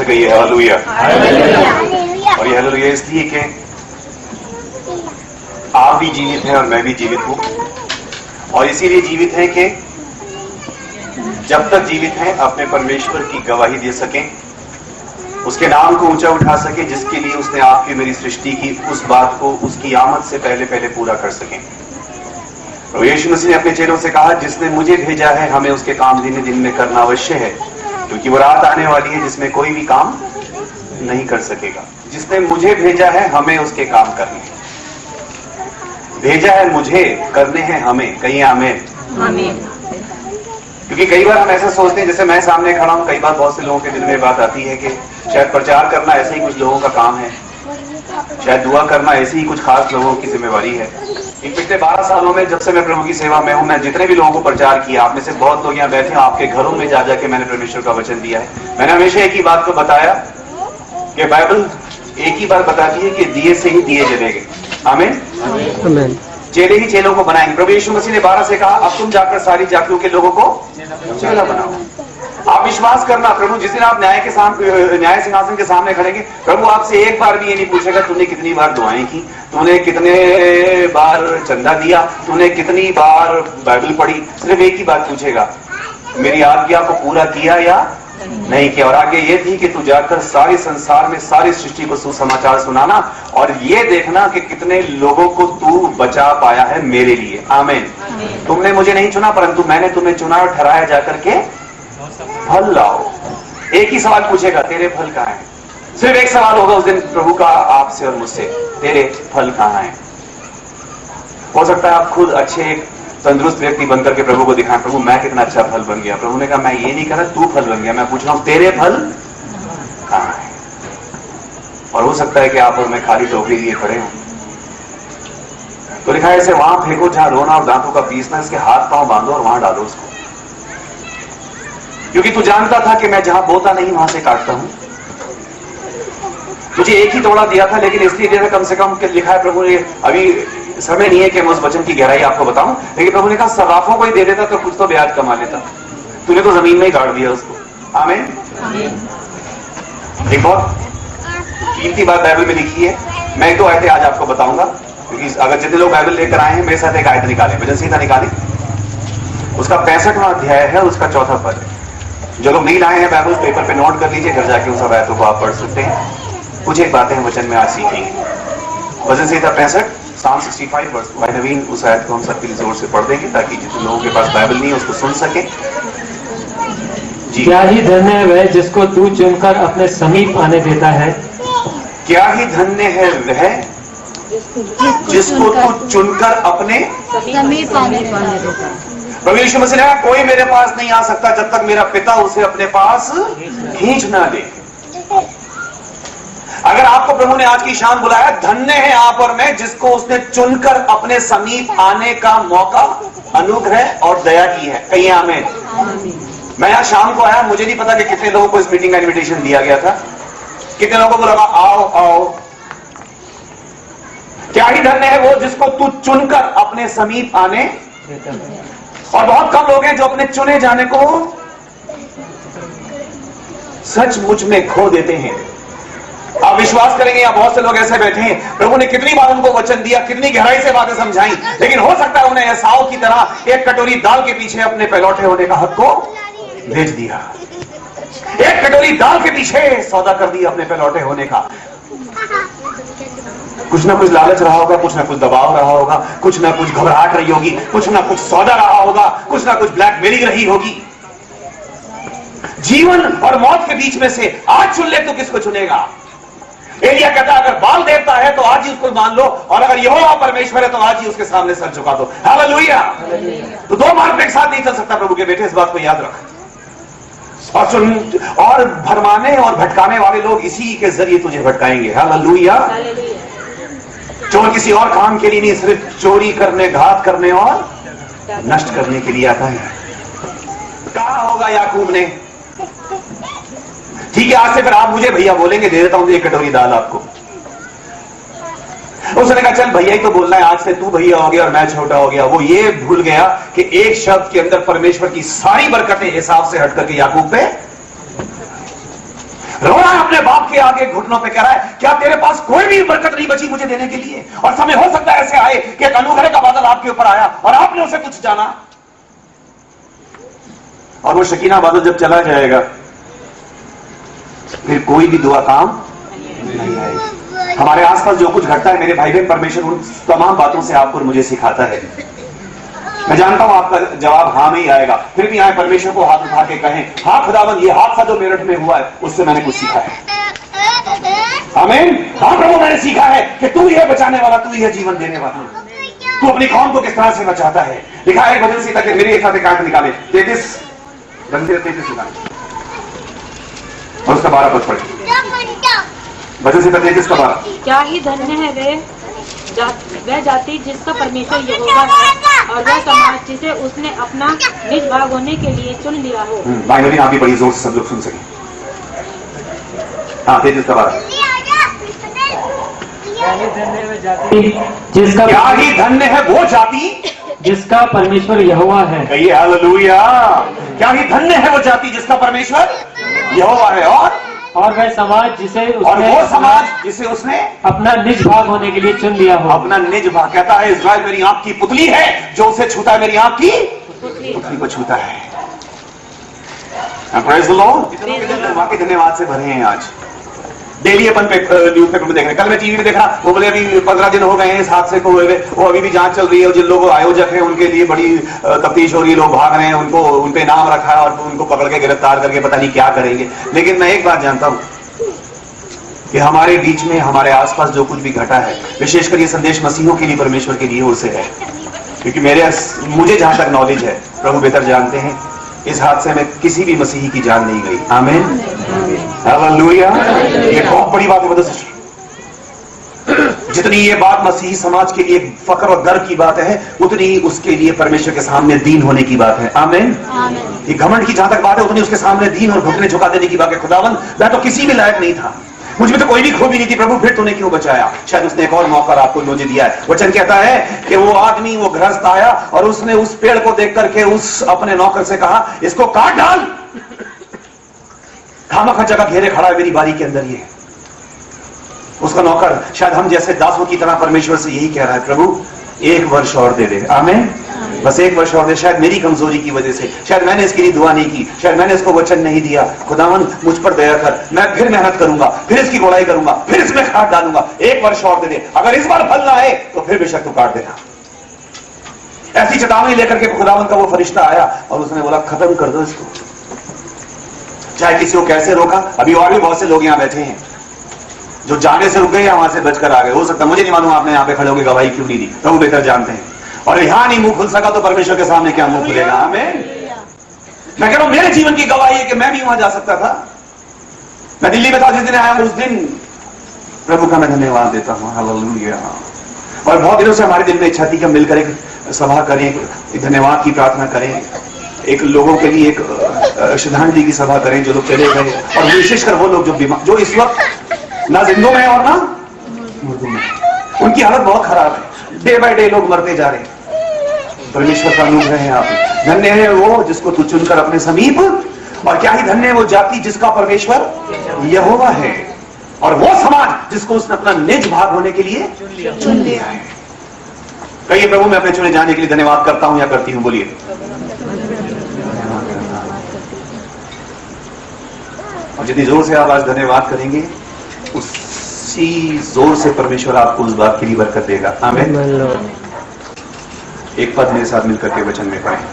से कहिए हालेलुया। और ये हालेलुया इसलिए कि आप भी जीवित हैं और मैं भी जीवित हूं, और इसीलिए जीवित हैं कि जब तक जीवित हैं अपने परमेश्वर की गवाही दे सकें, उसके नाम को ऊंचा उठा सके जिसके लिए उसने आपकी मेरी सृष्टि की, उस बात को उसकी आमद से पहले पहले पूरा कर सकें। तो यीशु मसीह ने अपने चेलों से कहा, जिसने मुझे भेजा है हमें उसके काम दिन दिन में करना अवश्य है, क्योंकि वो रात आने वाली है जिसमें कोई भी काम नहीं कर सकेगा। जिसने मुझे भेजा है हमें उसके काम करने हैं। भेजा है मुझे, करने हैं हमें। कहीं आमीन। क्योंकि कई बार हम ऐसा सोचते हैं, जैसे मैं सामने खड़ा हूं, कई बार बहुत से लोगों के दिल में बात आती है कि शायद प्रचार करना ऐसे ही कुछ लोगों का काम है, शायद दुआ करना ऐसे ही कुछ खास लोगों की जिम्मेवारी है। इन पिछले 12 सालों में जब से मैं प्रभु की सेवा में हूं, मैं जितने भी लोगों को प्रचार किया, आप में से बहुत लोग यहाँ बैठे हैं, आपके घरों में जा जाके मैंने परमेश्वर का वचन दिया है। मैंने हमेशा एक ही बात को बताया कि बाइबल एक ही बात बताती है कि दिए से ही दिए जलेंगे। आमीन। चेले ही चेलों को बनाएंगे। प्रभु यीशु मसीह ने 12 से कहा, अब तुम जाकर सारी जातियों के लोगों को चेला बनाओ। आप विश्वास करना, प्रभु जिस दिन आप न्याय सिंहासन के सामने खड़ेंगे, प्रभु आपसे एक बार भी ये नहीं पूछेगा तूने कितनी बार दुआएं की, तूने कितने बार चंदा दिया, तूने कितनी बार बाइबल पढ़ी। सिर्फ एक ही बात पूछेगा, मेरी आज्ञा को पूरा किया या नहीं किया। और आगे ये थी कि तू जाकर सारे संसार में सारी सृष्टि को सुसमाचार सुनाना, और ये देखना कि कितने लोगों को तू बचा पाया है मेरे लिए। आमीन। तुमने मुझे नहीं चुना, परंतु मैंने तुम्हें चुना और ठहराया जाकर के फल लाओ। एक ही सवाल पूछेगा, तेरे फल कहां हैं? सिर्फ एक सवाल होगा उस दिन प्रभु का आपसे और मुझसे, तेरे फल कहां हैं? हो सकता है आप खुद अच्छे एक तंदुरुस्त व्यक्ति बनकर के प्रभु को दिखाएं, प्रभु मैं कितना अच्छा फल बन गया। प्रभु ने कहा, मैं ये नहीं कह रहा तू फल बन गया, मैं पूछ रहा हूं तेरे फल कहां है? और हो सकता है कि आप और मैं खाली टोकरी लिए खड़े हों। तो लिखा है, ऐसे वहां फेंको जहां रोना और दांतों का पीसना, इसके हाथ पांव बांधो और वहां डालो उसको, क्योंकि तू जानता था कि मैं जहां बोता नहीं वहां से काटता हूं। तुझे एक ही तोड़ा दिया था, लेकिन इसलिए दिया था कम से कम, लिखा है प्रभु ने, अभी समय नहीं है कि मैं उस वचन की गहराई आपको बताऊं, लेकिन प्रभु ने कहा सराफों को ही दे देता तो कुछ तो ब्याज कमा लेता, तूने तो जमीन में ही गाड़ दिया उसको। आमीन। एक बहुत कीमती बात बाइबल में लिखी है, मैं एक दो आयतें आज आपको बताऊंगा, क्योंकि अगर जितने लोग बाइबल लेकर आए हैं मेरे साथ एक आयत निकालें, वचन संहिता निकालें, उसका 65वां अध्याय है, उसका 4था पद है। जो लोग नहीं लाए हैं बाइबल, पेपर पे नोट कर लीजिए, घर जाके उन सब आयतों को आप पढ़ सकते हैं। कुछ एक बातें हैं वचन में आज सीखेंगे। वचन संहिता 65 Psalm 65 वर्ष। भाई नवीन उस आयत को हम सबके लिए जोर से पढ़ देंगे ताकि जितने लोगों के पास बाइबल नहीं है उसको सुन सके। क्या ही धन्य है वह जिसको तू चुनकर अपने समीप आने देता है। क्या ही धन्य है वह जिसको तू चुनकर अपने समीप आने देता है। प्रभु यीशु मसीह ने कहा, कोई मेरे पास नहीं आ सकता जब तक मेरा पिता उसे अपने पास खींच ना ले। अगर आपको प्रभु ने आज की शाम बुलाया, धन्य है आप और मैं जिसको उसने चुनकर अपने समीप आने का मौका, अनुग्रह और दया की है। कहिए आमीन। मैं यहां शाम को आया, मुझे नहीं पता कि कितने लोगों को इस मीटिंग का इनविटेशन दिया गया था, कितने लोगों को लगा आओ आओ। क्या ही धन्य है वो जिसको तू चुनकर अपने समीप आने, और बहुत कम लोग हैं जो अपने चुने जाने को सचमुच में खो देते हैं। आप विश्वास करेंगे यहाँ बहुत से लोग ऐसे बैठे हैं, प्रभु ने कितनी बार उनको वचन दिया, कितनी गहराई से बातें समझाई, लेकिन हो सकता है उन्हें एसाव की तरह एक कटोरी दाल के पीछे अपने पलौठे होने का हक को बेच दिया। एक कटोरी दाल के पीछे सौदा कर दिया अपने पलौठे होने का। कुछ ना कुछ लालच रहा होगा, कुछ ना कुछ दबाव रहा होगा, कुछ ना कुछ घबराहट रही होगी, कुछ ना कुछ सौदा रहा होगा, कुछ ना कुछ ब्लैकमेलिंग रही होगी। जीवन और मौत के बीच में से आज चुन ले तो किसको चुनेगा? एलिया कहता अगर बाल देवता है तो आज ही उसको मान लो, और अगर यहोवा परमेश्वर है तो आज ही उसके सामने सर झुका दो। हालेलुया। तो दो मार्ग एक साथ नहीं चल सकता प्रभु के बेटे, इस बात को याद रख। और भरमाने और भटकाने वाले लोग इसी के जरिए तुझे भटकाएंगे। हालेलुया। चोर किसी और काम के लिए नहीं, सिर्फ चोरी करने, घात करने और नष्ट करने के लिए आता है। कहा होगा याकूब ने, ठीक है आज से फिर आप मुझे भैया बोलेंगे, दे देता हूं एक कटोरी दाल आपको। उसने कहा चल भैया ही तो बोलना है, आज से तू भैया हो गया और मैं छोटा हो गया। वो ये भूल गया कि एक शब्द के अंदर परमेश्वर की सारी बरकतें हिसाब से हट करके याकूब पे। रो रहा है अपने बाप के आगे घुटनों पे, कह रहा है क्या तेरे पास कोई भी बरकत नहीं बची मुझे देने के लिए? और समय हो सकता है ऐसे आए कि एक अनुग्रह का बादल आपके ऊपर आया और आपने उसे कुछ जाना, और वो शकीना बादल जब चला जाएगा फिर कोई भी दुआ काम नहीं आएगी। हमारे आसपास जो कुछ घटता है मेरे भाई बहन, परमेश्वर उन तमाम बातों से आपको और मुझे सिखाता है। मैं जानता हूं आपका जवाब हाँ में ही आएगा, फिर भी आए परमेश्वर को हाथ उठा के कहें, हाँ खुदावंद ये हादसा जो मेरठ में हुआ है उससे मैंने कुछ सीखा है। आमीन। हाँ प्रभु मैंने सीखा है कि तू ही है बचाने वाला, तू ही है जीवन देने वाला, तू अपनी कौम को किस तरह से बचाता है। लिखा है भजन संहिता के, मेरे एक साथ काट निकाले 33 निकाले और उसका 12 पद पढ़े। भजन संहिता 33 का 12। क्या ही धन्य है वह जाति जिसका परमेश्वर यहोवा है, और वह समाज जिसे उसने अपना निज भाग होने के लिए चुन लिया हो। भाई बहन आप भी बड़ी जोर से सब लोग सुन सके। हाँ 33 का 12। जिसका क्या ही धन्य है वो जाति जिसका परमेश्वर यहोवा है। कहिए हालेलुया। क्या ही धन्य है वो जाति जिसका परमेश्वर यहोवा है, और वह समाज जिसे और उसने वो समाज जिसे उसने अपना निज भाग होने के लिए चुन लिया हो। अपना निज भाग, कहता है इस्राएल मेरी आंख की पुतली है, जो उसे छूता है मेरी आंख की पुतली को छूता है। Praise the Lord. इतने धन्यवाद से भरे हैं आज। डेली अपन न्यूज पेपर में देख रहे हैं, कल मैं टीवी में देख रहा, वो बोले अभी 15 दिन हो गए हैं इस हादसे को हुए, वो अभी भी जांच चल रही है और जिन लोग आयोजक हैं उनके लिए बड़ी तफ्तीश हो रही है, लोग भाग रहे हैं, उनको उन पे नाम रखा है और उनको पकड़ के गिरफ्तार करके पता नहीं क्या करेंगे। लेकिन मैं एक बात जानता हूं कि हमारे बीच में हमारे आसपास जो कुछ भी घटा है, विशेषकर ये संदेश मसीहों के लिए परमेश्वर की दी ओर से है, क्योंकि मुझे जहां तक नॉलेज है, प्रभु बेहतर जानते हैं, इस हादसे में किसी भी मसीही की जान नहीं गई। आमीन हालेलुया। ये बहुत बड़ी बात है ब्रदर सिस्टर। जितनी ये बात मसीही समाज के लिए फख्र और गर्व की बात है, उतनी ही उसके लिए परमेश्वर के सामने दीन होने की बात है। आमीन। ये घमंड की जहां तक बात है, उतनी उसके सामने दीन और घुटने झुका देने की बात है। खुदावंद मैं तो किसी भी लायक नहीं था, मुझ में तो कोई भी खूबी नहीं थी, प्रभु फिर तूने क्यों बचाया? शायद उसने एक और मौका आपको मुझे दिया है। वचन कहता है कि वो आदमी, वो गृहस्थ आया और उसने उस पेड़ को देख करके उस अपने नौकर से कहा, इसको काट डाल, खामखा जगह घेरे खड़ा है मेरी बारी के अंदर। ये उसका नौकर शायद हम जैसे दासों की तरह परमेश्वर से यही कह रहा है, प्रभु 1 वर्ष और दे दे। आमीन। बस 1 वर्ष और दे। शायद मेरी कमजोरी की वजह से, शायद मैंने इसके लिए दुआ नहीं की, शायद मैंने इसको वचन नहीं दिया। खुदावन मुझ पर दया कर, मैं फिर मेहनत करूंगा, फिर इसकी गोड़ाई करूंगा, फिर इसमें खाद डालूंगा, 1 वर्ष और दे दे, अगर इस बार फल ना आए तो फिर बेशक तू काट देना। ऐसी चेतावनी लेकर के खुदावन का वो फरिश्ता आया और उसने बोला खत्म कर दो इसको। चाहे किसी को कैसे रोका, अभी और भी बहुत से लोग यहाँ बैठे हैं जो जाने से रुक गए या वहां से बचकर आ गए। हो सकता मुझे नहीं मालूम आपने यहाँ पे खड़े होकर गवाही क्यों नहीं दी, प्रभु बेहतर जानते हैं। और यहां नहीं मुंह खुल सका तो परमेश्वर के सामने क्या मुंह खुलेगा? आमीन। मैं कह रहा हूं मेरे जीवन की गवाही है कि मैं भी वहां जा सकता था। मैं दिल्ली में था जिस दिन आया, उस दिन प्रभु का मैं धन्यवाद देता हूं। हालेलुया। और बहुत दिनों से हमारे दिल में इच्छा थी कि मिलकर एक सभा करें, एक धन्यवाद की प्रार्थना करें, एक लोगों के लिए एक श्रद्धांजलि की सभा करें जो लोग चले गए, और विशेषकर वो लोग जो बीमार, जो इस वक्त ना जिंदों में और ना मुर्दों में, उनकी हालत बहुत खराब है। डे बाय डे लोग मरते जा रहे हैं। परमेश्वर का अनुग्रह है आप। धन्य है वो जिसको तू चुनकर अपने समीप, और क्या ही धन्य है वो जाति जिसका परमेश्वर यहोवा है, और वो समाज जिसको उसने अपना निज भाग होने के लिए चुन लिया है। कहिए प्रभु मैं अपने चुने जाने के लिए धन्यवाद करता हूं या करती हूं, बोलिए। और जितनी जोर से आप आज धन्यवाद करेंगे, उसी जोर से परमेश्वर आपको उस बात के लिए बरकत देगा। आमीन। एक पद मेरे साथ मिलकर के वचन में पढ़ें।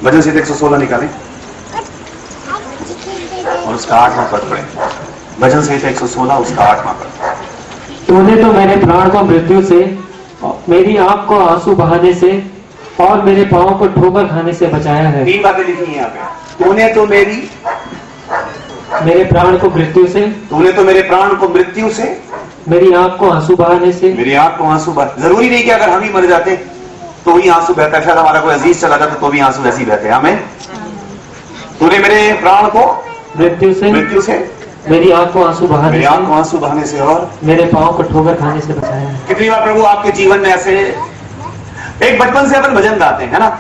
भजन संहिता 116 निकालें और उसका 8वां पद पढ़ें। भजन संहिता 116 उसका 8वां पद। तूने तो मेरे प्राण को मृत्यु से, मेरी आंख को आंसू बहाने से और मेरे पांव को ठोकर खाने से बचाया है। 3 बातें लिखी हैं यहाँ पे। तूने तो मेरे प्राण को मृत्यु से, तूने तो मेरे प्राण को मृत्यु से, मेरी आंख को आंसू बहाने से, मेरी आंख को आंसू बहा। जरूरी नहीं कि अगर हम ही मर जाते तो ही आंसू बहता, शायद हमारा कोई अजीज चला जाता तो भी आंसू ऐसे ही बहते। हमें तूने मेरे प्राण को मृत्यु से, मेरी आंख को आंसू बहाने से और मेरे पांव को ठोकर खाने से बचाया है। कितनी बार प्रभु आपके जीवन में ऐसे, एक बचपन से अपन भजन गाते हैं, है ना,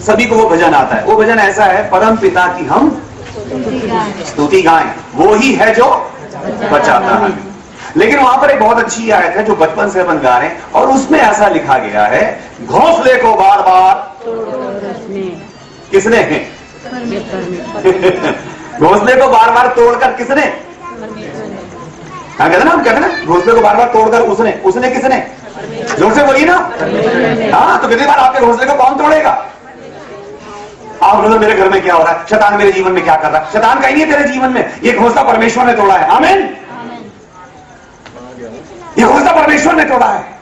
सभी को वो भजन आता है। वो भजन ऐसा है, परम पिता की हम स्तुति गाएं, वो ही है जो बचाता है। लेकिन वहां पर एक बहुत अच्छी आयत है जो बचपन से अपन गा रहे हैं, और उसमें ऐसा लिखा गया है, घोंसले को बार बार किसने घोंसले को बार बार तोड़कर किसने, हाँ कहते ना, हम कहते ना, घोंसले को बार बार तोड़कर उसने किसने, जोर से बोलिए ना। हाँ, तो कितनी बार आपके घोंसले को कौन तोड़ेगा? आप बोलो मेरे घर में क्या हो रहा है, शैतान मेरे जीवन में क्या कर रहा है? शैतान कहीं नहीं है तेरे जीवन में, ये घोंसला परमेश्वर ने तोड़ा है। आमीन। ये घोंसला परमेश्वर ने तोड़ा है।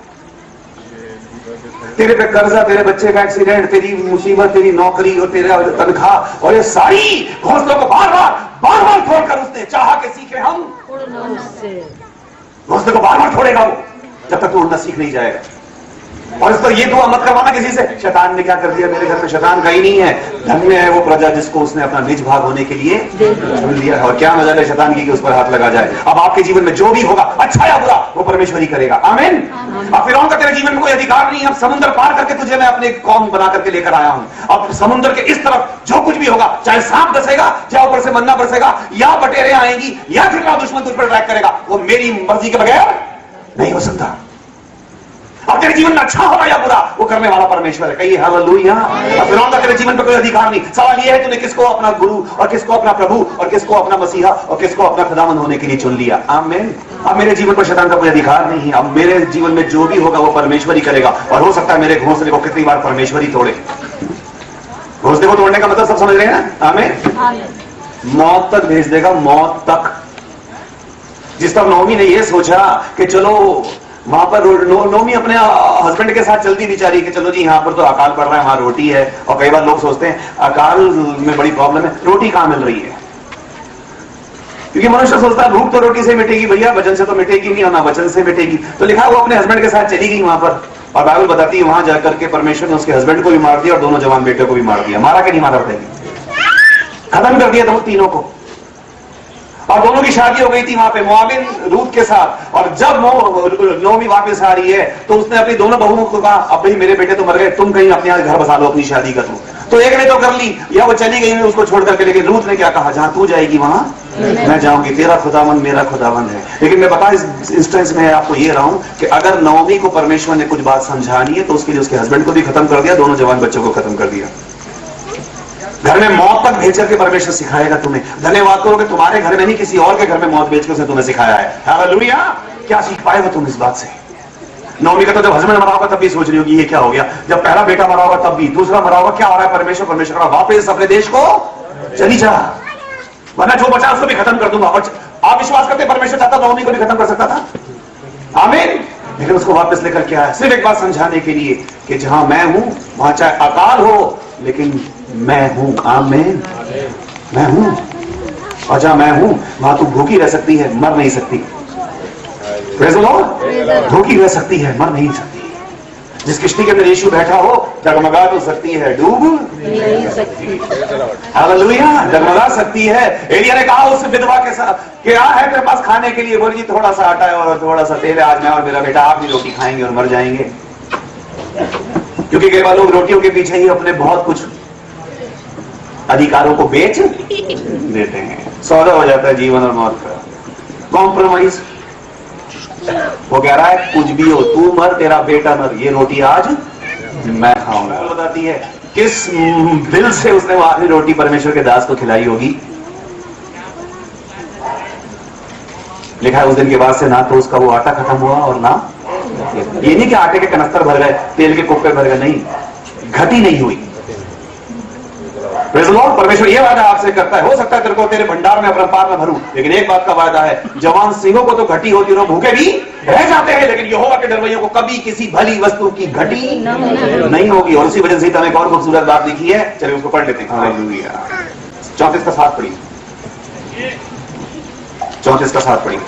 तेरे पे कर्जा, तेरे बच्चे का एक्सीडेंट, तेरी मुसीबत, तेरी नौकरी और तेरा तनख्वाह, और ये सारी घोंसलों को बार बार तोड़कर उसने चाहा कि सीखे हम। घोंसले को बार बार तोड़ेगा वो, जब तक तोड़ना सीख नहीं जाएगा। और इस पर ये दुआ मत करवाना किसी से, शैतान ने क्या कर दिया मेरे घर में। शैतान कहीं नहीं है, धन्य है वो प्रजा जिसको उसने अपना निज भाग होने के लिए चुन लिया है। और क्या मजा है शैतान की कि उस पर हाथ लगा जाए। अब आपके जीवन में जो भी होगा, अच्छा या बुरा, वो परमेश्वर ही करेगा। आमीन। अब फिरौन का तेरे जीवन में कोई अधिकार नहीं है। अब समुद्र पार करके तुझे मैं अपने कौम बना करके लेकर आया हूं। अब समुद्र के इस तरफ जो कुछ भी होगा, चाहे सांप डसेगा, चाहे ऊपर से मन्ना बरसेगा, या बटेरें आएंगी, या फिर दुश्मन तुझ पर अटैक करेगा, वो मेरी मर्जी के बगैर नहीं हो सकता। अब तेरे जीवन में अच्छा होगा या बुरा, वो करने वाला परमेश्वर है। कहिए हालेलुया। अब फिरौन का तेरे जीवन पर कोई अधिकार नहीं। सवाल ये है तूने किसको अपना गुरु और किसको अपना प्रभु और किसको अपना मसीहा और किसको अपना खुदावंद होने के लिए चुन लिया। आमीन। अब मेरे जीवन पर शैतान का कोई अधिकार नहीं है। अब मेरे जीवन में जो भी होगा वो परमेश्वर ही करेगा। और हो सकता है मेरे घोंसले को कितनी बार परमेश्वर ही तोड़े। घोंसले को तोड़ने का मतलब सब समझ रहे हैं ना? आमीन। मौत तक भेज देगा, मौत तक। जिस तरह नौमी ने यह सोचा कि चलो वहां पर नोमी अपने हस्बैंड के साथ चलती बेचारी कि चलो जी यहाँ पर तो अकाल पड़ रहा है, वहां रोटी है। और कई बार लोग सोचते हैं अकाल में बड़ी प्रॉब्लम है, रोटी कहां मिल रही है? क्योंकि मनुष्य सोचता है भूख तो रोटी से मिटेगी भैया, वचन से तो मिटेगी नहीं, ना वचन से मिटेगी। तो लिखा वो अपने हस्बैंड के साथ चली गई वहां पर, और बाइबल बताती है वहां जाकर के परमेश्वर ने उसके हस्बैंड को भी मार दिया और दोनों जवान बेटे को भी मार दिया। मारा कि नहीं मारा बताइए? खत्म कर दिया तीनों को। और दोनों की शादी हो गई थी वहां पे मोआबिन रूत के साथ। और जब नोमी वापस आ रही है तो उसने अपनी दोनों बहुओं को कहा, अब भाई मेरे बेटे तो मर गए, तुम कहीं अपने यहाँ घर बसा लो, अपनी शादी कर लो। तो एक ने तो कर ली, या वो चली गई उसको छोड़ करके। लेकिन रूत ने क्या कहा, जहां तू जाएगी वहां मैं जाऊंगी, तेरा खुदावंद मेरा खुदावंद है। लेकिन मैं बता इस इंस्टेंस में आपको ये रहा हूं कि अगर नोमी को परमेश्वर ने कुछ बात समझानी है तो उसके लिए उसके हस्बैंड को भी खत्म कर दिया, दोनों जवान बच्चों को खत्म कर दिया। घर में मौत तक भेज करके परमेश्वर सिखाएगा तुम्हें। धन्यवाद करो कि तुम्हारे घर में नहीं, किसी और के घर में मौत भेज कर उसने तुम्हें सिखाया है। हालेलुया। क्या सीख पाएगा तुम इस बात से? नौमी का तो जब हस्बैंड मरा होगा तब भी सोच रही होगी ये क्या हो गया, जब पहला बेटा मरा होगा तब भी, दूसरा मरा होगा, क्या हो रहा है? परमेश्वर का वापस अपने देश को चली जा, वरना जो बचा उसको भी खत्म कर दूंगा। और आप विश्वास करते परमेश्वर चाहता नौमी को भी खत्म कर सकता था। आमीन। लेकिन उसको वापस लेकर के आया सिर्फ एक बात समझाने के लिए कि जहां मैं हूं वहां चाहे अकाल हो लेकिन मैं हूं। आमीन। मैं हूं, और जहां मैं हूं वहां तू भूखी रह सकती है, मर नहीं सकती। Praise the Lord. भूखी रह सकती है, मर नहीं सकती। जिस किश्ती के अंदर यीशु बैठा हो जगमगा तो सकती है, डूब नहीं सकती। हालेलुया। जगमगा सकती है। एलिया ने कहा उस विधवा के साथ, क्या है तेरे पास खाने के लिए? बोली जी थोड़ा सा आटा है और थोड़ा सा तेल है, आज मैं और मेरा बेटा आप भी रोटी खाएंगे और मर जाएंगे। क्योंकि कई बार लोग रोटियों के पीछे ही अपने बहुत कुछ अधिकारों को बेच देते हैं। सौदा हो जाता है जीवन और मौत का, कॉम्प्रोमाइज। वो कह रहा है कुछ भी हो, तू मर, तेरा बेटा मर, ये रोटी आज मैं खाऊंगा। बताती है किस दिल से उसने वो आखिरी रोटी परमेश्वर के दास को खिलाई होगी। लिखा है उस दिन के बाद से ना तो उसका वो आटा खत्म हुआ और ना, ये नहीं कि आटे के कनस्तर भर गए, तेल के कुप्पे भर गए, नहीं, घटी नहीं हुई। Praise the Lord. परमेश्वर ये वादा आपसे करता है, हो सकता है तेरे को तेरे भंडार में अपरंपार में भरूं, लेकिन एक बात का वादा है, जवान सिंहों को तो घटी होती है, भूखे भी रह जाते हैं, लेकिन यहोवा के डरवैयों को कभी किसी भली वस्तु की घटी नहीं होगी। और उसी वजह से हमें एक और खूबसूरत बात लिखी है, चलिए उसको पढ़ लेते हैं। हालेलुया। 34 का 7 पढ़िए, 34 का 7 पढ़िए।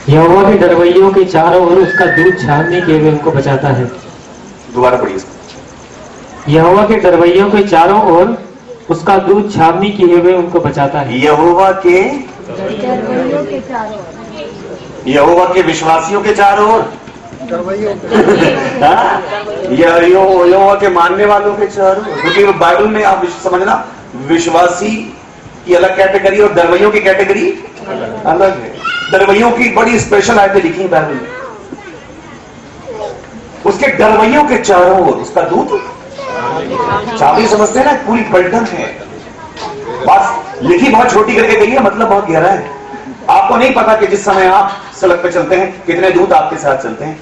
यहोवा के डरवैयों के चारों ओर उसका दूध छानने के हुए उनको बचाता है। दोबारा पढ़िए। यहोवा के डरवैयों के चारों ओर उसका दूध छावनी किए हुए उनको बचाता है। यहोवा के विश्वासियों के चारों ओर हाँ? यहोवा के मानने वालों के चारों, क्योंकि बाइबल में आप समझना, विश्वासी की अलग कैटेगरी और दरवैयों की कैटेगरी अलग है। दरवैयों की बड़ी स्पेशल आयतें लिखी बाइबल में। उसके दरवैयों के चारों ओर उसका दूत, चाबी समझते हैं ना, पूरी पलटन है। बस लिखी बहुत छोटी करके गई है, मतलब बहुत गहरा है। आपको नहीं पता कि जिस समय आप सड़क पे चलते हैं कितने दूत आपके साथ चलते हैं।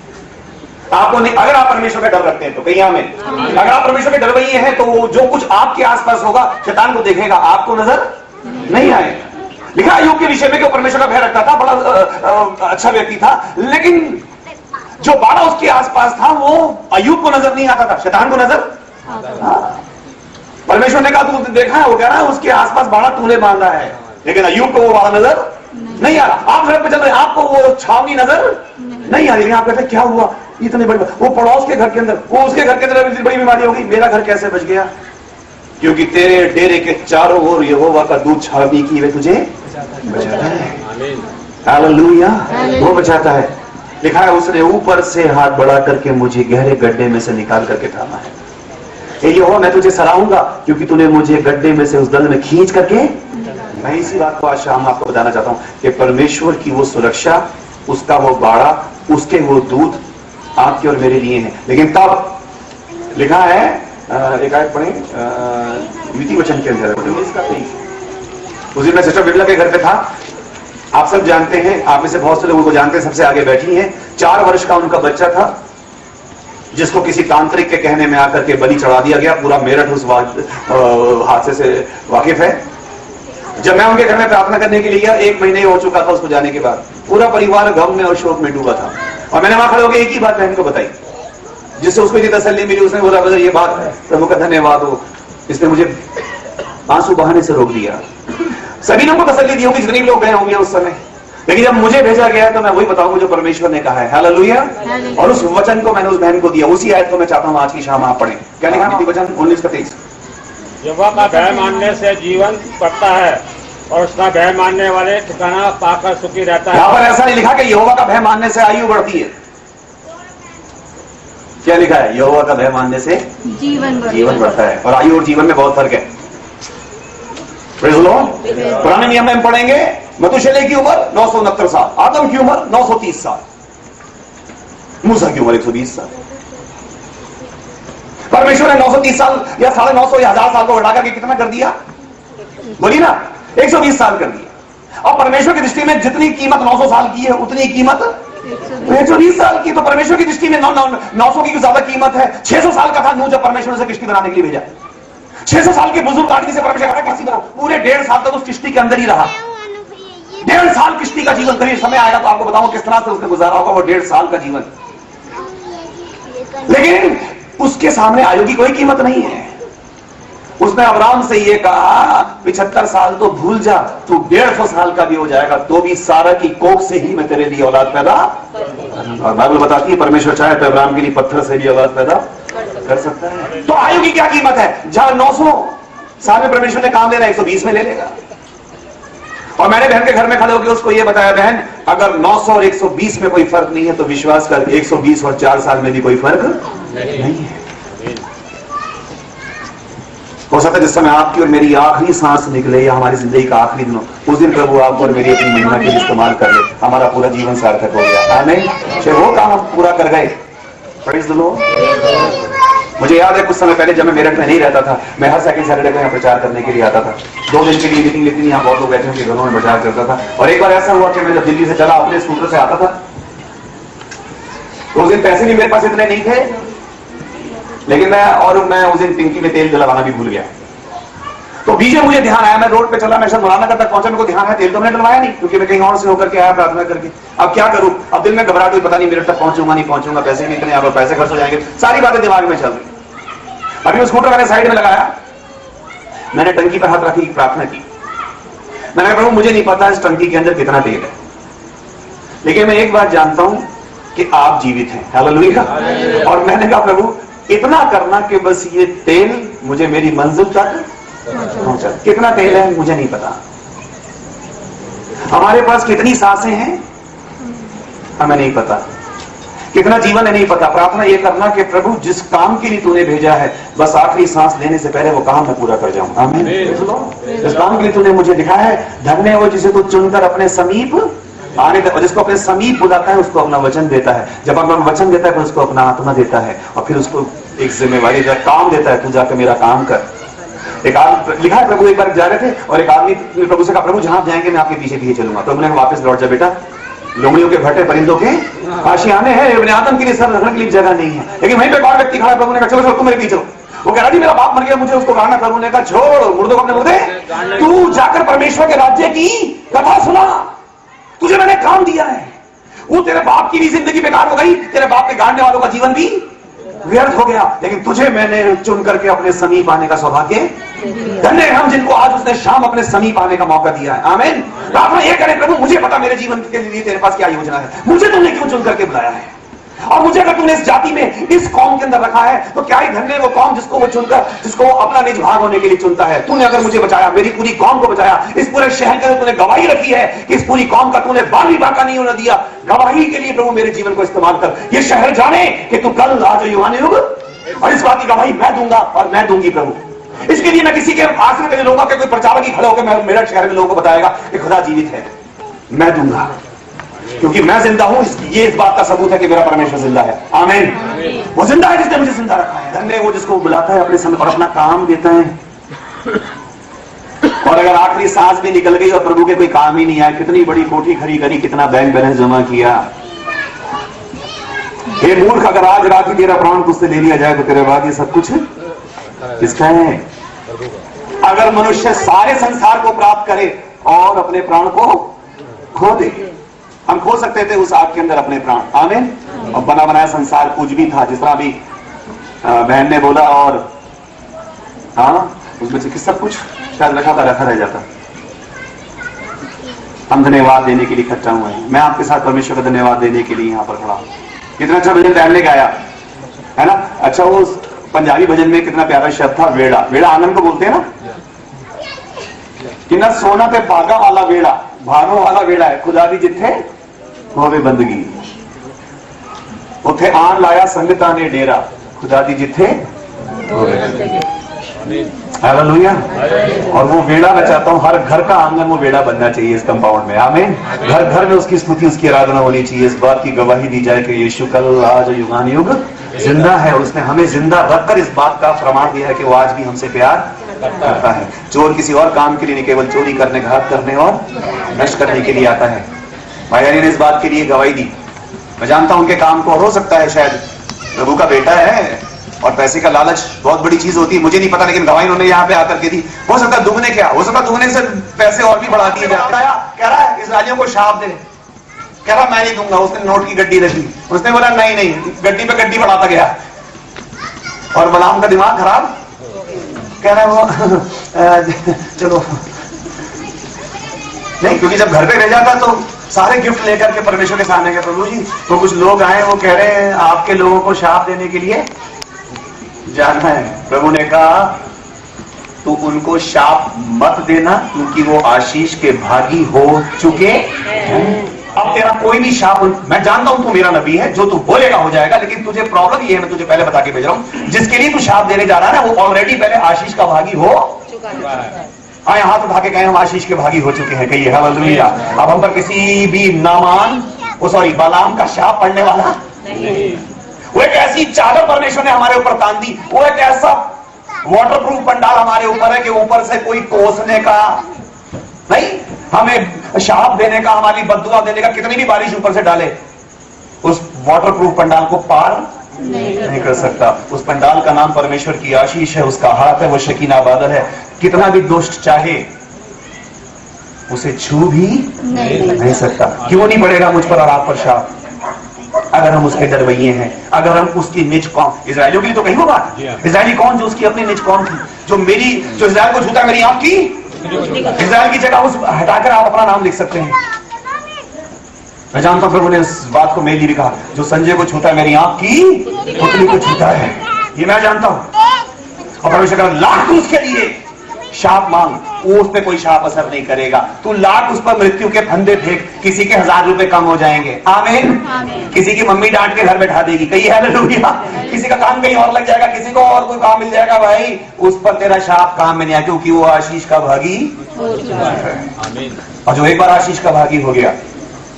आपको नहीं, अगर आप परमेश्वर का डर रखते हैं तो कहीं में, अगर आप परमेश्वर के डरवैये हैं तो वो जो कुछ आपके आसपास होगा शैतान को देखेगा, आपको नजर नहीं आएगा। लिखा अय्यूब के विषय में कि वो परमेश्वर का भय रखता था, बड़ा अच्छा व्यक्ति था, लेकिन जो बाड़ा उसके आसपास था वो अय्यूब को नजर नहीं आता था, शैतान को नजर। परमेश्वर ने कहा तू देखा है, वो कह रहा है उसके आसपास बाड़ा तूने बांधा है, लेकिन अय्यूब को वो बाड़ा नजर नहीं आ रहा। आप सड़क पे चल रहे हैं, आपको वो छावनी नजर नहीं आ रही, आप कहते क्या हुआ इतने बड़े, वो पड़ोस के घर के अंदर, वो उसके घर के अंदर इतनी बड़ी बीमारी हो गई, मेरा घर कैसे बच गया? क्योंकि तेरे डेरे के चारों ओर यहोवा का दूत छावनी की वे तुझे बचाता है। हालेलुया, वो बचाता है। लिखा है उसने ऊपर से हाथ बढ़ा करके मुझे गहरे गड्ढे में से निकाल करके थामा है। यहोवा मैं तुझे सराहूंगा क्योंकि तूने मुझे गड्ढे में से उस दल में खींच करके। मैं इसी बात को आज शाम आपको बताना चाहता हूं कि परमेश्वर की वो सुरक्षा, उसका वो बाड़ा, उसके वो दूत आपके और मेरे लिए हैं। लेकिन तब लिखा है, एक आयत पढ़े नीति वचन के अंदर, उस दिन मैं सिस्टर बिरला के घर पे था। आप सब जानते हैं, आप में से बहुत से लोगों को जानते हैं, सबसे आगे बैठी हैं। 4 वर्ष का उनका बच्चा था जिसको किसी तांत्रिक के कहने में आकर के बलि चढ़ा दिया गया। पूरा मेरठ उस हादसे से वाकिफ है। जब मैं उनके घर में प्रार्थना करने के लिए गया, 1 महीने हो चुका था उसको जाने के बाद, पूरा परिवार गम में और शोक में डूबा था। और मैंने वहां खड़े होकर एक ही बात बहन को बताई, जिससे उसको इतनी तसल्ली मिली। उसने बोला ब्रदर ये बात है, प्रभु का धन्यवाद हो, इसने मुझे आंसू बहाने से रोक दिया। सभी लोगों को तसल्ली दी होगी जितने लोग गए होंगे उस समय, लेकिन जब मुझे भेजा गया तो मैं वही बताऊंगा जो परमेश्वर ने कहा है। हालेलुया। और उस वचन को मैंने उस बहन को दिया। उसी आयत को मैं चाहता हूं आज की शाम आप पढ़ें। क्या लिखा नीति वचन 19:23? यहोवा का भय मानने से जीवन बढ़ता है और उसका भय मानने वाले ठिकाना पाकर सुखी रहता है। यहां पर ऐसा नहीं लिखा कि यहोवा का भय मानने से आयु बढ़ती है। क्या लिखा है? यहोवा का भय मानने से जीवन बढ़ता है। और आयु और जीवन में बहुत फर्क है। पुराने नियम में हम पढ़ेंगे, मथुशेलह की उम्र 969 साल, आदम की उम्र 930 साल, मूसा की उम्र 120 साल। परमेश्वर ने 930 साल या 950 या 1000 साल को घटा करके कितना कर दिया? बोली ना, 120 साल कर दिया। और परमेश्वर की दृष्टि में जितनी कीमत 900 साल की है उतनी कीमत 120 साल की। तो परमेश्वर की दृष्टि में 900 की ज्यादा कीमत है। 600 साल का था नूह जब परमेश्वर से किश्ती बनाने के लिए भेजा। 600 साल के बुजुर्ग आदमी से परमेश्वर कहा कैसी बनाओ, पूरे 1.5 साल तक उस किश्ती के अंदर ही रहा। 1.5 साल किश्ती का जीवन करिए। समय आएगा तो आपको बताऊंगा किस तरह से उसने गुजारा होगा वो 1.5 साल का जीवन। लेकिन उसके सामने आयु की कोई कीमत नहीं है। उसने अब्राहम से ये कहा 75 साल तो भूल जा, तू 150 साल का भी हो जाएगा तो भी सारा की कोख से ही मैं तेरे लिए औलाद पैदा। और बाइबल बताती है परमेश्वर चाहे तो अब्राहम के लिए पत्थर से भी औलाद पैदा कर सकता है। तो आयु की क्या कीमत है? जहां 900 साल में परमेश्वर ने काम लेना 120 में ले लेगा। और मैंने बहन के घर में खड़े होकर उसको ये बताया, बहन अगर 900 और 120 में कोई फर्क नहीं है तो विश्वास कर 120 और 4 साल में भी कोई फर्क नहीं है। हो सकता है जिस समय आपकी और मेरी आखिरी सांस निकले या हमारी जिंदगी का आखिरी दिन हो, उस दिन प्रभु आपको और मेरी अपनी महिमा के लिए इस्तेमाल कर ले, हमारा पूरा जीवन सार्थक हो गया। आमीन। चाहे वो काम हम पूरा कर गए। Praise the Lord. मुझे याद है कुछ समय पहले जब मैं मेरठ में नहीं रहता था, मैं हर सेकंड सैटरडे को यहाँ प्रचार करने के लिए आता था। 2 दिन के लिए मीटिंग लेती थी, यहाँ बहुत लोग बैठे उनके घरों में प्रचार करता था। और एक बार ऐसा हुआ कि मैं जब दिल्ली से चला अपने स्कूटर से आता था, तो उस दिन पैसे भी मेरे पास इतने नहीं थे, लेकिन मैं उस दिन पिंकी में तेल डलवाना भी भूल गया। तो बीच में मुझे ध्यान आया, मैं रोड पे चला, मैं शायद मौलाना तक पहुंचा, मेरे को ध्यान है तेल तो मैंने डलवाया नहीं क्योंकि मैं कहीं और से होकर के आया प्रार्थना करके। अब क्या करूं? अब दिल में घबराहट हुई, पता नहीं मेरे तक पहुंचूंगा नहीं पहुंचूंगा, पैसे भी इतने, आप पैसे खर्च हो जाएंगे, सारी बातें दिमाग में चल रही। अभी वो स्कूटर मैंने साइड में लगाया, मैंने टंकी पर हाथ रखी, प्रार्थना की। मैंने कहा प्रभु मुझे नहीं पता इस टंकी के अंदर कितना तेल है, लेकिन मैं एक बात जानता हूं कि आप जीवित हैं। हालेलुया। और मैंने कहा प्रभु इतना करना कि बस ये तेल मुझे मेरी मंजिल तक पहुंचा। कितना तेल है मुझे नहीं पता, हमारे पास कितनी सांसें हैं हमें नहीं पता, कितना जीवन है नहीं पता। प्रार्थना ये करना कि प्रभु जिस काम के लिए तूने भेजा है बस आखिरी सांस लेने से पहले वो काम मैं पूरा कर जाऊं। आमीन। जिस काम के लिए तूने मुझे दिखाया है, धन्य है वो जिसे तू चुनकर अपने समीप आने और जिसको अपने समीप बुलाता है उसको अपना वचन देता है। जब अपना वचन देता है फिर उसको अपना आत्मा देता है और फिर उसको एक जिम्मेवारी काम देता है, तू जाकर मेरा काम कर। एक आदमी लिखा है, प्रभु एक बार जा रहे थे और एक आदमी प्रभु से कहा, प्रभु जहां जाएंगे मैं आपके पीछे पीछे चलूंगा। प्रभु ने वापस लौट जा बेटा, लोमड़ियों के भट्टे परिंदों के आशियाने हैं, अपने आदम के लिए सर रखने के लिए जगह नहीं है। लेकिन वहीं पे एक और व्यक्ति खड़ा, प्रभु ने कहा चलो तुम मेरे पीछे चलो। वो कह रहा जी मेरा बाप मर गया, मुझे उसको गाना। प्रभु ने कहा छोड़ मुर्दों को अपने मुर्दे, तू जाकर परमेश्वर के राज्य की कथा सुना, तुझे मैंने काम दिया है। वो तेरे बाप की भी जिंदगी बेकार हो गई, तेरे बाप के गाड़ने वालों का जीवन भी व्यर्थ हो गया, लेकिन तुझे मैंने चुन करके अपने समीप आने का सौभाग्य। धन्य हम जिनको आज उसने शाम अपने समीप आने का मौका दिया है। आमीन। प्रार्थना ये करें, प्रभु मुझे पता मेरे जीवन के लिए तेरे पास क्या योजना है, मुझे तूने क्यों चुन करके बुलाया है, और मुझे अगर तूने इस जाति में इस कौम के अंदर रखा है तो क्या ही धन्य वो कौम जिसको वो चुनकर, जिसको अपना निज भाग होने के लिए चुनता है। तूने अगर मुझे बचाया, मेरी पूरी कौम को बचाया, इस पूरे शहर के अंदर तूने गवाही रखी है कि इस पूरी कौम का तूने बाल बाका नहीं होने दिया। गवाही के लिए प्रभु मेरे जीवन को इस्तेमाल कर, ये शहर जाने कि तू कल आज युवान युग, और इस बात की गवाही मैं दूंगा और मैं दूंगी प्रभु। इसके लिए मैं किसी के आश्रय में लोगों के कोई प्रचारक ही खड़े होकर मेरठ शहर में लोगों को बताएगा कि खुदा जीवित है, मैं दूंगा, क्योंकि मैं जिंदा हूं। ये इस बात का सबूत है कि मेरा परमेश्वर जिंदा है। आमीन। वो जिंदा है जिसने मुझे जिंदा रखा है। धन्य वो जिसको बुलाता है अपने समय और अपना काम देता है। और अगर आखिरी सांस भी निकल गई और प्रभु के कोई काम ही नहीं आया, कितनी बड़ी कोठी खड़ी करी, कितना बैंक बैलेंस जमा किया। हे मूर्ख, अगर आज रात ही तेरा प्राण तुझसे ले लिया जाए तो तेरे बाद ये सब कुछ किसका है? अगर मनुष्य सारे संसार को प्राप्त करे और अपने प्राण को खो दे, हम खो सकते थे उस आग के अंदर अपने प्राण। आमीन। और बना बनाया संसार कुछ भी था, जिस तरह अभी बहन ने बोला, और हाँ उसमें से सब कुछ शायद रखा रह जाता। हम धन्यवाद देने के लिए इकट्ठा हुए हैं। मैं आपके साथ परमेश्वर का धन्यवाद देने के लिए यहाँ पर खड़ा हूँ। कितना अच्छा भजन टहलने का आया है ना। अच्छा वो पंजाबी भजन में कितना प्यारा शब्द था, वेड़ा। वेड़ा आनंद को बोलते हैं ना, कि ना सोना पे भागा वाला वेड़ा, भागों वाला वेड़ा है। खुदा दी जिथे होवे बंदगी, उथे आन लाया संगतां ने डेरा, खुदा दी जिथे होवे बंदगी। हालेलुया। और वो वेड़ा मैं चाहता हूं हर घर का आंगन वो वेड़ा बनना चाहिए इस कंपाउंड में। आमीन। घर घर में उसकी स्तुति, उसकी आराधना होनी चाहिए। इस बात की गवाही दी जाए कि यीशु कल आज युगान युग जिंदा है, और उसने हमें जिंदा रखकर इस बात का प्रमाण दिया है कि वो आज भी हमसे प्यार करता है। चोर किसी और काम के लिए नहीं, केवल चोरी करने, घात करने और नष्ट करने के लिए आता है। भाई ने इस बात के लिए गवाही दी। मैं जानता हूं उनके काम को हो सकता है शायद प्रभु का बेटा है और पैसे का लालच बहुत बड़ी चीज होती है, मुझे नहीं पता, लेकिन गवाही उन्होंने यहाँ पे आकर के दी। हो सकता है दुगने, क्या हो सकता है दुगने से पैसे और भी बढ़ा दिए जाए। कह रहा है इस्राएलियों को शाप दे, कह रहा मैं नहीं दूंगा। उसने नोट की गड्डी रखी, उसने बोला नहीं नहीं, गड्डी पे गड्डी बढ़ाता गया। और बलाम का दिमाग खराब, कह रहा है वो चलो नहीं, क्योंकि जब घर पे रह जाता तो सारे गिफ्ट लेकर के परमेश्वर के सामने गए, प्रभु जी तो कुछ लोग आए, वो कह रहे हैं आपके लोगों को शाप देने के लिए जाना है। प्रभु ने कहा तू उनको शाप मत देना, क्योंकि वो आशीष के भागी हो चुके हैं। अब तेरा कोई भी शाप, मैं जानता हूं तू मेरा नबी है, जो तू बोलेगा हो जाएगा, लेकिन तुझे प्रॉब्लम ये है, मैं तुझे पहले बता के भेज रहा हूं, जिसके लिए तू शाप देने जा रहा है ना, वो ऑलरेडी पहले आशीष का भागी हो चुका है। हाँ, हाथ उठा के कहें हम आशीष के भागी हो चुके हैं, कहिए हालेलुया। अब हम पर किसी भी नामान बालाम का शाप पड़ने वाला नहीं। वो एक ऐसी चादर परमेश्वर ने हमारे ऊपर तान दी, वो एक ऐसा वाटरप्रूफ पंडाल हमारे ऊपर है कि ऊपर से कोई कोसने का नहीं, हमें शाप देने का, हमारी बद्दुआ देने का, कितनी भी बारिश ऊपर से डाले उस वाटरप्रूफ पंडाल को पार नहीं कर सकता। उस पंडाल का नाम परमेश्वर की आशीष है, उसका हाथ है, वो शकीना बादल है। कितना भी दुष्ट चाहे उसे छू भी नहीं सकता। क्यों नहीं पड़ेगा मुझ पर और आप पर शाप? अगर हम उसके डरवैये हैं, अगर हम उसकी निज कौम, इजराइलियों के लिए तो कहीं वो बात, इजराइली कौन जो उसकी अपनी निज कौम थी, जो इजराइल को छूता मेरी आंख की, इजराइल की जगह उस हटाकर आप अपना नाम लिख सकते हैं। मैं जानता हूं प्रभु ने इस बात को मेरे लिए भी कहा, जो संजय को छूता है मेरी आंख की पुतली को छूता है, ये मैं जानता हूं। और परमेश्वर का लाख उसके लिए शाप मांग, वो उस पर कोई शाप असर नहीं करेगा। तू लाख उस पर मृत्यु के फंदे फेंक, किसी के 1000 रुपए कम हो जाएंगे। आमीन। किसी की मम्मी डांट के घर बैठा देगी, कहीं हालेलुया। किसी का काम कहीं और लग जाएगा, किसी को और कोई काम मिल जाएगा, भाई उस पर तेरा शाप काम में नहीं आया, क्योंकि वो आशीष का भागी है। और जो एक बार आशीष का भागी हो गया,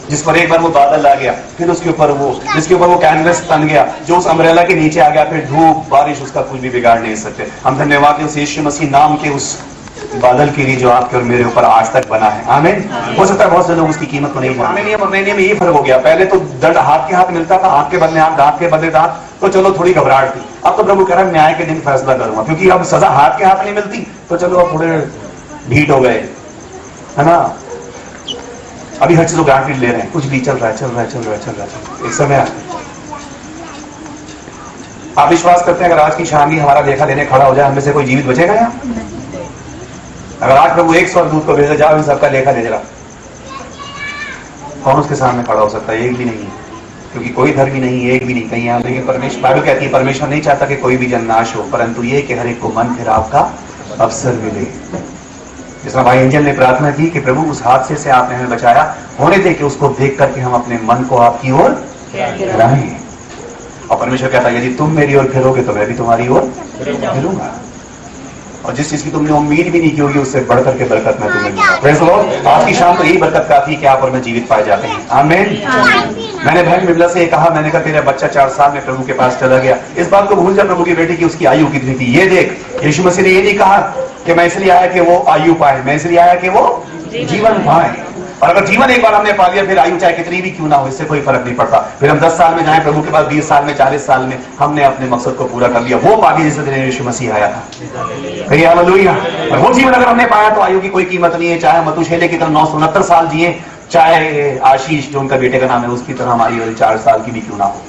जिस पर एक बार वो बादल आ गया, फिर उसके ऊपर वो, जिसके ऊपर वो कैनवस तन गया, जो उस अम्ब्रेला के नीचे आ गया, फिर धूप बारिश उसका कुछ भी बिगाड़ नहीं सकते। हम धन्यवाद दें उस यीशु मसीह नाम के उस बादल के लिए जो आपके और मेरे ऊपर आज तक बना है। आमीन। हो सकता है बहुत से लोग उसकी कीमत को नहीं जानते। आमीन में ये फर्क हो गया, पहले तो दंड हाथ के हाथ मिलता था, हाथ के बदले हाथ, दांत के बदले दांत, तो चलो थोड़ी घबराहट थी। अब तो प्रभु कह रहा है न्याय के दिन फैसला करूंगा, क्योंकि अब सजा हाथ के हाथ नहीं मिलती, तो चलो अब थोड़े ढीठ हो गए, है ना। अभी हर चीज को ग्रांटेड ले रहे हैं, कुछ भी चल रहा है। एक समय आप विश्वास करते हैं अगर आज की शाम भी हमारा लेखा लेने खड़ा हो जाए, हमें से कोई जीवित बचेगा यहाँ? अगर आज प्रभु 100 दूत को भेजा जाओ, इन सबका लेखा ले जरा, कौन उसके सामने खड़ा हो सकता है? एक भी नहीं है, क्योंकि कोई धर्मी नहीं, एक भी नहीं। कहीं यहाँ देखिए, परमेश्वर बाइबल कहती है परमेश्वर नहीं चाहता कि कोई भी जन नाश हो, परंतु ये कि हर एक को मन फिराव का अवसर मिले। जिस तरह भाई एंजल ने प्रार्थना की कि प्रभु उस हादसे से आपने हमें बचाया, होने दे कि उसको देख करके हम अपने मन को आपकी ओर फिराएं। और परमेश्वर कहता है यदि तुम मेरी ओर फिरोगे तो मैं भी तुम्हारी ओर फिरूंगा, और जिस चीज की तुमने उम्मीद भी नहीं की होगी उससे बढ़कर के बरकत मैं तुम्हें दूंगा। Praise the Lord. आज की शाम तो यही बरकत काफी है कि आप और मैं जीवित पाए जाते हैं। आमीन। मैंने बहन बिमला से कहा, मैंने कहा तेरा बच्चा 4 साल में प्रभु के पास चला गया, इस बात को भूल जा प्रभु की बेटी की उसकी आयु कितनी थी। ये देख, यीशु मसीह ने ये नहीं कहा कि मैं इसलिए आया कि वो आयु पाए, मैं इसलिए आया कि वो जीवन पाए। और अगर जीवन एक बार हमने पा लिया, फिर आयु चाहे कितनी भी क्यों ना हो, इससे कोई फर्क नहीं पड़ता। फिर हम 10 साल में जाएं प्रभु के पास, 20 साल में, 40 साल में, हमने अपने मकसद को पूरा कर लिया। वो पा लिया जिस दिन यीशु मसीह आया था। कहिए हालेलुया। और वो जीवन अगर हमने पाया तो आयु की कोई कीमत नहीं है, चाहे मतुशेले की तरह 969 साल जिए, चाहे आशीष जो उनका बेटे का नाम है उसकी तरह हमारी 4 साल की भी क्यों ना हो।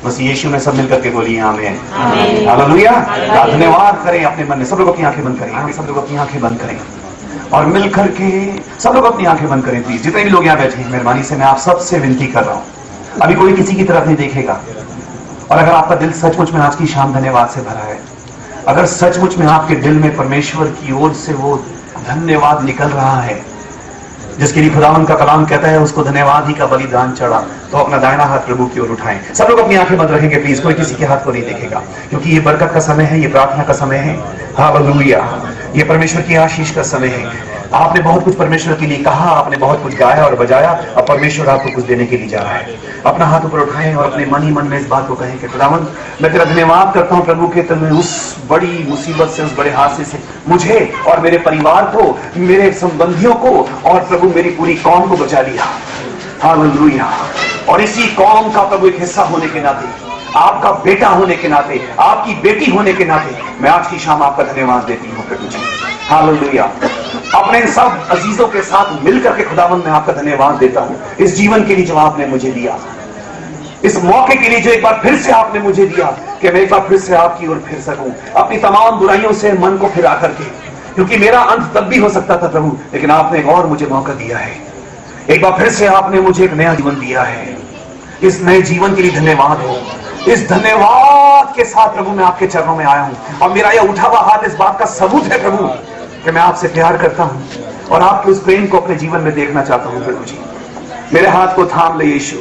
बस यीशु में सब मिलकर के बोलिए आमीन। हालेलुया। धन्यवाद करें अपने मन में। सब लोग अपनी आंखें बंद करें, सब लोग अपनी आंखें बंद करें और मिलकर के सब लोग अपनी आंखें बंद करें प्लीज। जितने भी लोग यहाँ बैठे हैं, मेहरबानी से मैं आप सबसे विनती कर रहा हूँ, अभी कोई किसी की तरफ नहीं देखेगा। और अगर आपका दिल सचमुच में आज की शाम धन्यवाद से भरा है, अगर सचमुच में आपके दिल में परमेश्वर की ओर से वो धन्यवाद निकल रहा है जिसके लिए खुदावन का कलाम कहता है उसको धन्यवाद ही का बलिदान चढ़ा, तो अपना दाहिना हाथ प्रभु की ओर उठाएं। सब लोग अपनी आंखें बंद रखेंगे प्लीज, कोई किसी के हाथ को नहीं देखेगा, क्योंकि ये बरकत का समय है, ये प्रार्थना का समय है। हालेलुया। ये परमेश्वर की आशीष का समय है। आपने बहुत कुछ परमेश्वर के लिए कहा, आपने बहुत कुछ गाया और बजाया, अब परमेश्वर आपको कुछ देने के लिए जा रहा है। अपना हाथ ऊपर उठाएं और अपने मन ही मन में इस बात को कहें कि खुदावन मैं तेरा धन्यवाद करता हूं प्रभु के तुमने उस बड़ी मुसीबत से, उस बड़े हादसे से मुझे और मेरे परिवार को, मेरे संबंधियों को और प्रभु मेरी पूरी कौम को बचा लिया। हालेलुया। और इसी कौम का प्रभु एक हिस्सा होने के नाते, आपका बेटा होने के नाते, आपकी बेटी होने के नाते मैं आज की शाम आपका धन्यवाद देती हूँ प्रभु जी। हालेलुया। अपने सब अजीजों के साथ मिलकर के खुदावंद मैं आपका धन्यवाद देता हूँ इस जीवन के लिए जो आपने मुझे दिया, इस मौके के लिए जो एक बार फिर से आपने मुझे दिया कि मैं एक बार फिर से आपकी ओर फिर सकूं, अपनी तमाम बुराइयों से मन को फिरा करके, क्योंकि मेरा अंत तब भी हो सकता था प्रभु, लेकिन आपने एक और मुझे मौका दिया है। एक बार फिर से आपने मुझे एक नया जीवन दिया है। इस नए जीवन के लिए धन्यवाद हो। इस धन्यवाद के साथ प्रभु मैं आपके चरणों में आया हूं और मेरा यह उठा हुआ हाथ इस बात का सबूत है प्रभु कि मैं आपसे प्यार करता हूं और आपके उस प्रेम को अपने जीवन में देखना चाहता हूं प्रभु जी। मेरे हाथ को थाम ले यीशु।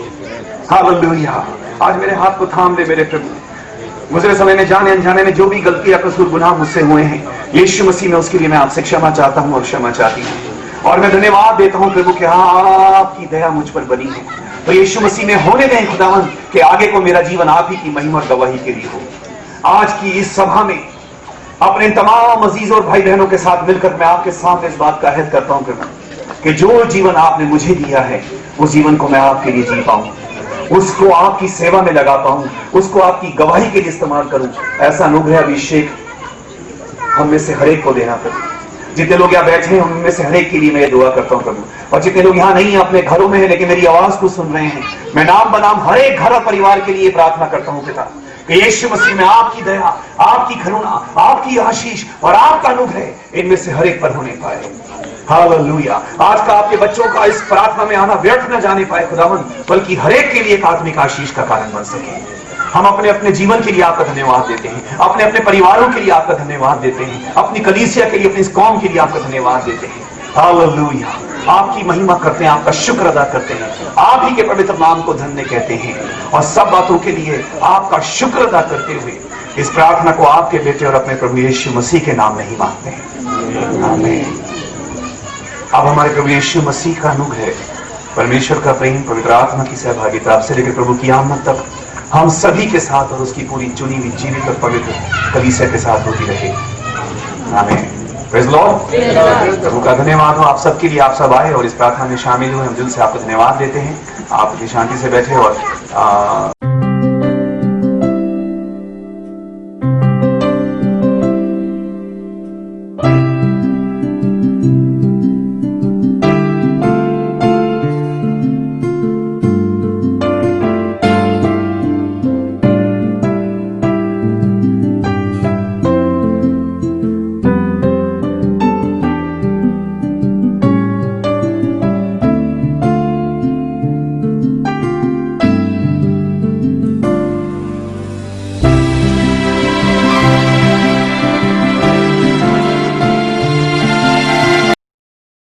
हालेलुया। आज मेरे हाथ को थाम ले मेरे प्रभु। गुजरे समय में जाने अनजाने में जो भी गलती या कसूर गुनाह मुझसे हुए हैं, यीशु मसीह में उसके लिए मैं आपसे क्षमा चाहता हूं और क्षमा चाहती हूं। और मैं धन्यवाद देता हूं प्रभु कि आपकी दया मुझ पर बनी है। तो यीशु मसीह में होने दें खुदावन कि आगे को मेरा जीवन आप ही की महिमा और गवाही के लिए हो। आज की इस सभा में अपने तमाम अजीज और भाई बहनों के साथ मिलकर मैं आपके सामने इस बात का अहद करता हूं प्रभु कि जो जीवन आपने मुझे दिया है उस जीवन को मैं आपके लिए जी पाऊं, उसको आपकी सेवा में लगा पाऊं, उसको आपकी गवाही के लिए इस्तेमाल करूं। ऐसा अनुग्रह अभिषेक हम में से हर एक को देना प्रभु। जितने लोग यहाँ बैठे हैं उनमें से हर एक के लिए मैं दुआ करता हूँ प्रभु, और जितने लोग यहाँ नहीं है अपने घरों में है लेकिन मेरी आवाज को सुन रहे हैं, मैं नाम बनाम हर एक घर और परिवार के लिए प्रार्थना करता हूँ पिता कि यीशु मसीह में आपकी दया, आपकी करुणा, आपकी आशीष और आपका अनुग्रह इनमें से हर एक पर होने पाए। हालेलुया। आज का आपके बच्चों का इस प्रार्थना में आना व्यर्थ न जाने पाए खुदावन, बल्कि हर एक के लिए एक आत्मिक आशीष का कारण बन सके। हम अपने अपने जीवन के लिए आपका धन्यवाद देते हैं, अपने अपने परिवारों के लिए आपका धन्यवाद देते हैं, अपनी कलीसिया के लिए, अपनी इस कौम के लिए आपका धन्यवाद देते हैं। हालेलुया, आपकी महिमा करते हैं, आपका शुक्र अदा करते हैं, आप ही के पवित्र नाम को धन्य कहते हैं और सब बातों के लिए आपका शुक्र अदा करते हुए इस प्रार्थना को आपके बेटे और अपने प्रभु यीशु मसीह के नाम में ही मांगते हैं, आमीन। अब हमारे प्रभु यीशु मसीह का अनुग्रह, परमेश्वर का प्रेम, पवित्र आत्मा की सहभागिता अब से लेकर प्रभु की आमद तक हम सभी के साथ और उसकी पूरी चुनी हुई जीवित और पवित्र कलीसिया के साथ होती रहे, आमीन। Praise Lord. प्रभु का धन्यवाद हो आप सबके लिए, आप सब आए और इस प्रार्थना में शामिल हुए। हम दिल से आपको धन्यवाद देते हैं। आप अपनी शांति से बैठे और